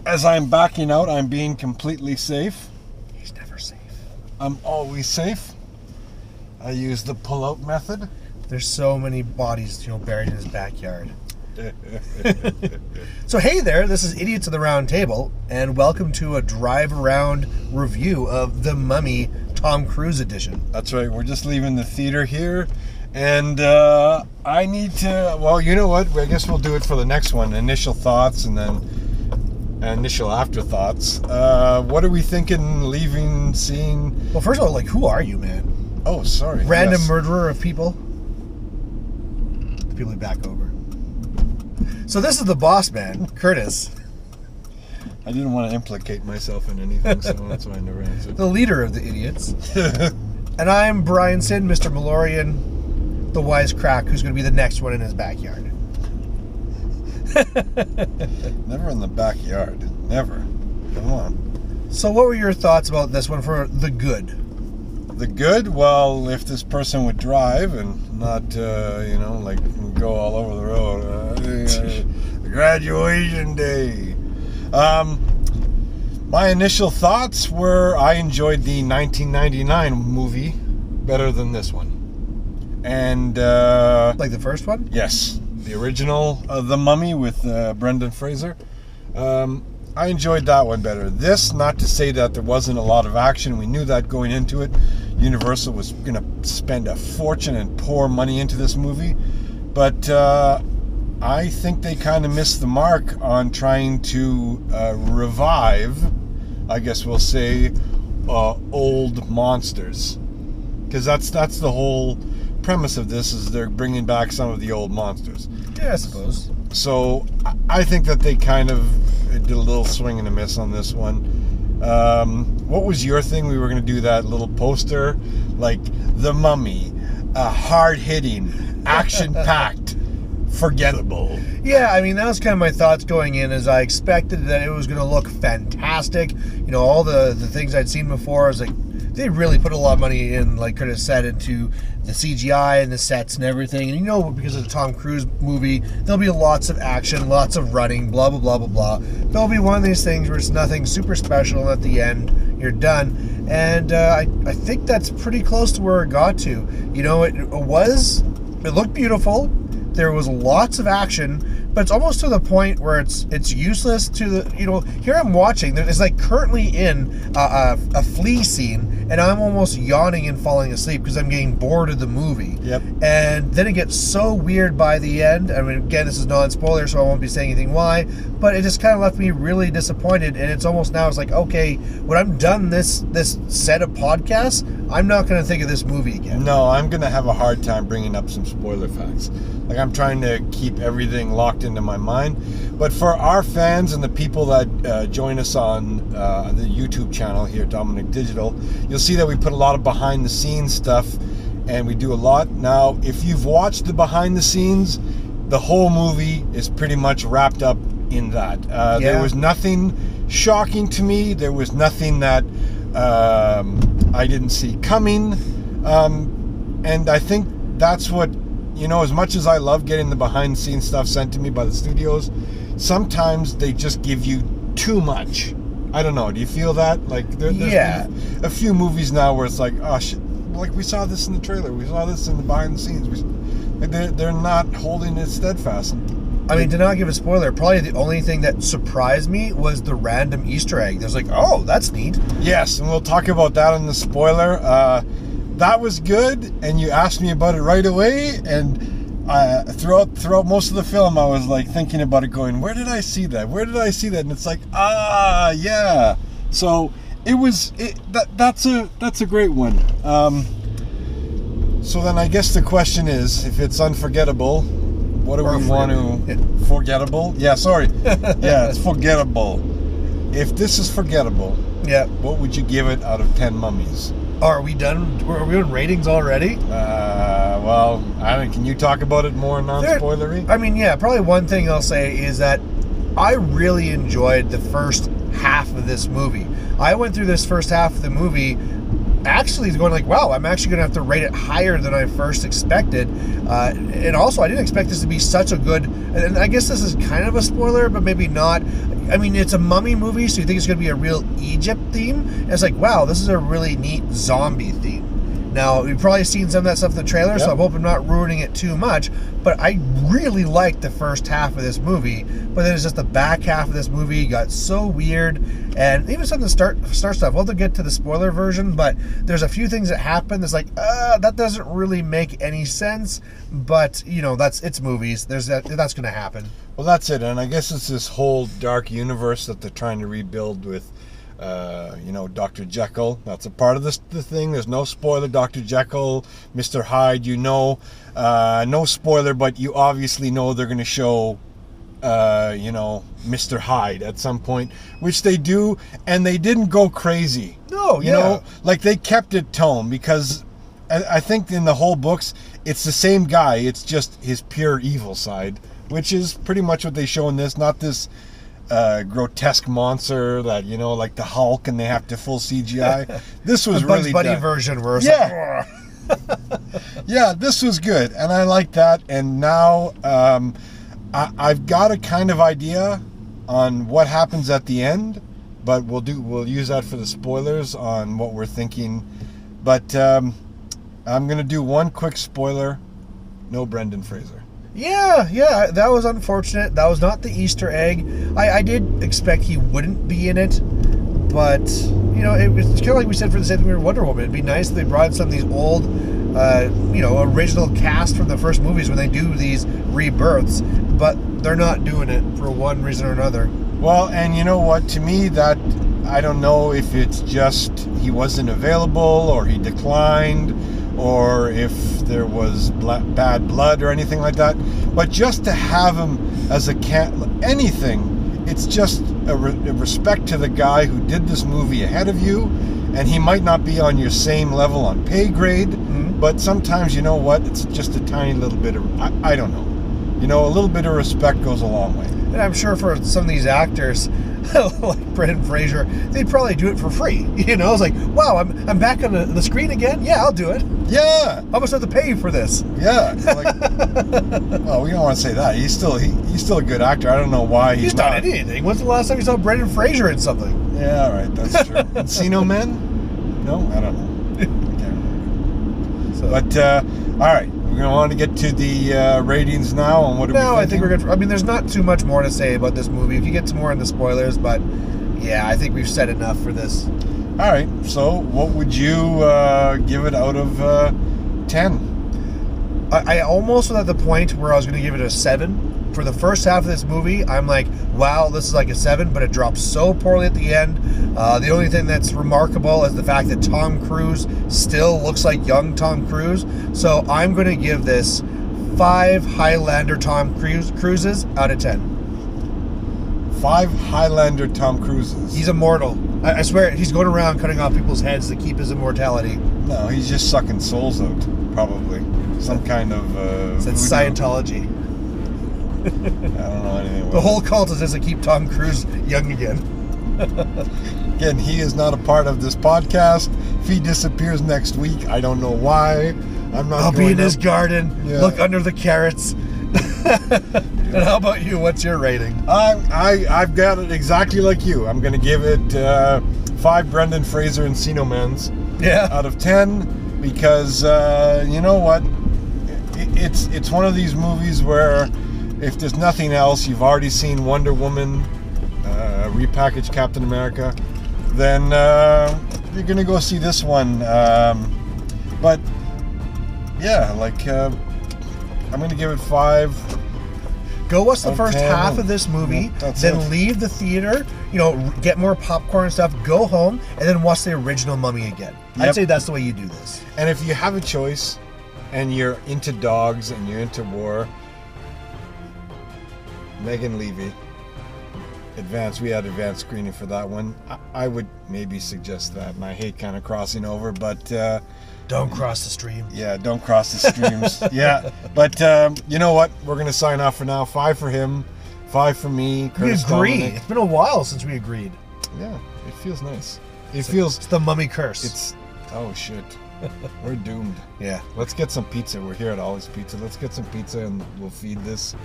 As I'm backing out, I'm being completely safe. He's never safe. I'm always safe. I use the pull-out method. There's so many bodies, buried in his backyard. So hey there, this is Idiots of the Round Table, and welcome to a drive-around review of The Mummy Tom Cruise edition. That's right, we're just leaving the theater here, and I need to, well, you know what, I guess we'll do it for the next one, initial thoughts and then initial afterthoughts. What are we thinking, leaving, seeing? Well, first of all, who are you, man? Oh, sorry. Random murderer of people? People back over. So this is the boss man, Curtis. I didn't want to implicate myself in anything, so that's why I never answered. The leader of the idiots. And I'm Brian Sin, Mr. Malorian, the wise crack, who's going to be the next one in his backyard. Never in the backyard. Never. Come on. So what were your thoughts about this one for the good? The good? Well, if this person would drive and not, go all over the road. Graduation day. My initial thoughts were I enjoyed the 1999 movie better than this one. And... like the first one? Yes. The original, The Mummy with Brendan Fraser. I enjoyed that one better. This, not to say that there wasn't a lot of action. We knew that going into it. Universal was going to spend a fortune and pour money into this movie. But I think they kind of missed the mark on trying to revive, I guess we'll say, old monsters. Because that's the whole premise of this, is they're bringing back some of the old monsters. Yeah, I suppose. So I think that they kind of did a little swing and a miss on this one. What was your thing? We were going to do that little poster, like The Mummy, hard-hitting, action-packed, forgettable. Yeah, I mean, that was kind of my thoughts going in, as I expected that it was going to look fantastic. All the things I'd seen before, I was like, they really put a lot of money in, like Curtis said, into the CGI and the sets and everything. And because of the Tom Cruise movie, there'll be lots of action, lots of running, blah, blah, blah, blah, blah. There'll be one of these things where it's nothing super special, and at the end, you're done. And I think that's pretty close to where it got to. It looked beautiful. There was lots of action, but it's almost to the point where it's useless to the, here I'm watching, it's like currently in a flea scene, and I'm almost yawning and falling asleep because I'm getting bored of the movie. Yep. And then it gets so weird by the end. I mean, again, this is non-spoiler, so I won't be saying anything why, but it just kind of left me really disappointed, and it's almost now, it's like, okay, when I'm done this set of podcasts, I'm not going to think of this movie again. No, I'm going to have a hard time bringing up some spoiler facts. Like, I'm trying to keep everything locked into my mind. But for our fans and the people that join us on the YouTube channel here, Dominic Digital, you'll see that we put a lot of behind-the-scenes stuff, and we do a lot. Now, if you've watched the behind-the-scenes, the whole movie is pretty much wrapped up in that. There was nothing shocking to me. There was nothing that I didn't see coming. And I think that's what, as much as I love getting the behind-the-scenes stuff sent to me by the studios, sometimes they just give you too much. I don't know. Do you feel that? Like, there's been a few movies now where it's like, oh, shit. Like, we saw this in the trailer. We saw this in the behind-the-scenes. They're not holding it steadfast. I mean, to not give a spoiler, probably the only thing that surprised me was the random Easter egg. There's like, oh, that's neat. Yes, and we'll talk about that in the spoiler. That was good, and you asked me about it right away, and throughout most of the film, I was like thinking about it, going, where did I see that? Where did I see that? And it's like, yeah. So that's a great one. So then I guess the question is, if it's unforgettable, what do we want to... Forgettable? Yeah, sorry. Yeah, it's forgettable. If this is forgettable, what would you give it out of 10 mummies? Are we done? Are we doing ratings already? Well, I don't know. Can you talk about it more non-spoilery? I mean, yeah, probably one thing I'll say is that I really enjoyed the first half of this movie. I went through this first half of the movie actually going like, wow, I'm actually going to have to rate it higher than I first expected. And also, I didn't expect this to be such a good, and I guess this is kind of a spoiler, but maybe not. I mean, it's a mummy movie, so you think it's going to be a real Egypt theme. And it's like, wow, this is a really neat zombie theme. Now, you've probably seen some of that stuff in the trailer, so I hope I'm not ruining it too much. But I really liked the first half of this movie. But then it's just the back half of this movie got so weird. And even some of the start stuff. We'll have to get to the spoiler version, but there's a few things that happen that's like, that doesn't really make any sense. But, you know, it's movies. That's going to happen. Well, that's it. And I guess it's this whole dark universe that they're trying to rebuild with, you know, Dr. Jekyll. That's a part of the thing. There's no spoiler. Dr. Jekyll, Mr. Hyde, you know. No spoiler, but you obviously know they're going to show, you know, Mr. Hyde at some point, which they do, and they didn't go crazy. No, you know, like they kept it tone, because I think in the whole books, it's the same guy. It's just his pure evil side, which is pretty much what they show in this. Not this grotesque monster that, you know, like the Hulk, and they have to full CGI. This was Bugs really Bunny done. version where it's Yeah, this was good, and I like that. And now I've got a kind of idea on what happens at the end, but we'll use that for the spoilers on what we're thinking. But I'm gonna do one quick spoiler: no Brendan Fraser. Yeah, that was unfortunate. That was not the Easter egg. I did expect he wouldn't be in it, but, you know, it was kind of like we said for the same thing with Wonder Woman. It'd be nice if they brought some of these old, you know, original cast from the first movies when they do these rebirths, but they're not doing it for one reason or another. Well, and you know what? To me, that, I don't know if it's just he wasn't available or he declined, or if there was bad blood or anything like that. But just to have him as anything, it's just a respect to the guy who did this movie ahead of you, and he might not be on your same level on pay grade, but sometimes, you know what, it's just a tiny little bit of, I don't know. You know, a little bit of respect goes a long way. And I'm sure for some of these actors, like Brendan Fraser, they'd probably do it for free. You know, it's like, wow, I'm back on the screen again? Yeah, I'll do it. Yeah. How much do I have to pay you for this? Yeah. Like, well, we don't want to say that. He's still a good actor. I don't know why he's not in anything. When's the last time you saw Brendan Fraser in something? Yeah, all right, that's true. Encino Men? No, I don't know. I can't remember. So. But all right, we're gonna want to get to the ratings now. And what? No, I think we're good. I mean, there's not too much more to say about this movie. If you get to more in the spoilers, but yeah, I think we've said enough for this. All right, so what would you give it out of 10? I almost was at the point where I was going to give it a 7. For the first half of this movie, I'm like, wow, this is like a 7, but it drops so poorly at the end. The only thing that's remarkable is the fact that Tom Cruise still looks like young Tom Cruise. So I'm going to give this 5 Highlander Tom Cruises out of 10. 5 Highlander Tom Cruises. He's immortal. I swear, he's going around cutting off people's heads to keep his immortality. No, he's just sucking souls out, probably. Some kind of... It's Scientology. I don't know anything about The whole cult is just to keep Tom Cruise young again. Again, he is not a part of this podcast. If he disappears next week, I don't know why. I'll be in his garden, look under the carrots. And how about you? What's your rating? I've got it exactly like you. I'm going to give it 5 Brendan Fraser Encino Mens out of 10, because you know what? It's one of these movies where if there's nothing else, you've already seen Wonder Woman, repackaged Captain America, then you're going to go see this one. But yeah, like I'm going to give it 5. Go watch the first half of this movie, then leave the theater, you know, get more popcorn and stuff, go home, and then watch the original Mummy again. Yep. I'd say that's the way you do this. And if you have a choice, and you're into dogs, and you're into war, Megan Levy, we had advanced screening for that one. I would maybe suggest that, and I hate kind of crossing over, but... don't cross the stream. Yeah, don't cross the streams. Yeah, but you know what? We're going to sign off for now. 5 for him, 5 for me. We agree. It's been a while since we agreed. Yeah, it feels nice. It's the Mummy curse. Oh, shit. We're doomed. Yeah. Let's get some pizza. We're here at Ollie's Pizza. Let's get some pizza and we'll feed this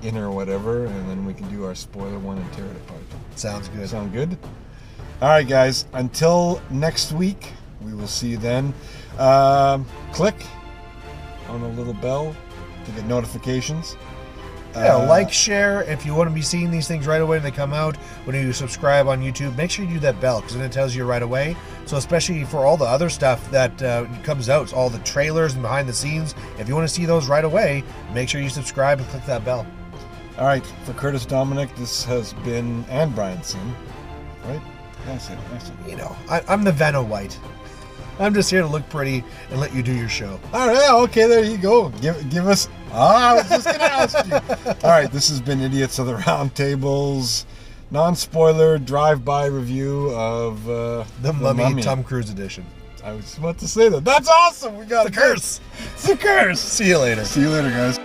in or whatever, and then we can do our spoiler one and tear it apart. Sounds good. Sound good? All right, guys. Until next week, we will see you then. Click on the little bell to get notifications. Yeah, like, share. If you want to be seeing these things right away when they come out, when you subscribe on YouTube, make sure you do that bell, because then it tells you right away. So especially for all the other stuff that comes out, all the trailers and behind the scenes, if you want to see those right away, make sure you subscribe and click that bell. All right, for Curtis Dominic, this has been, and Brian Sim, right? That's it. You know, I'm the Vanna White. I'm just here to look pretty and let you do your show. All right, okay, there you go. Give us. I was just gonna ask you. All right, this has been Idiots of the Round Table's non-spoiler drive-by review of the Mummy Tom Cruise edition. I was about to say that. That's awesome. We got the curse. It's the curse. See you later. See you later, guys.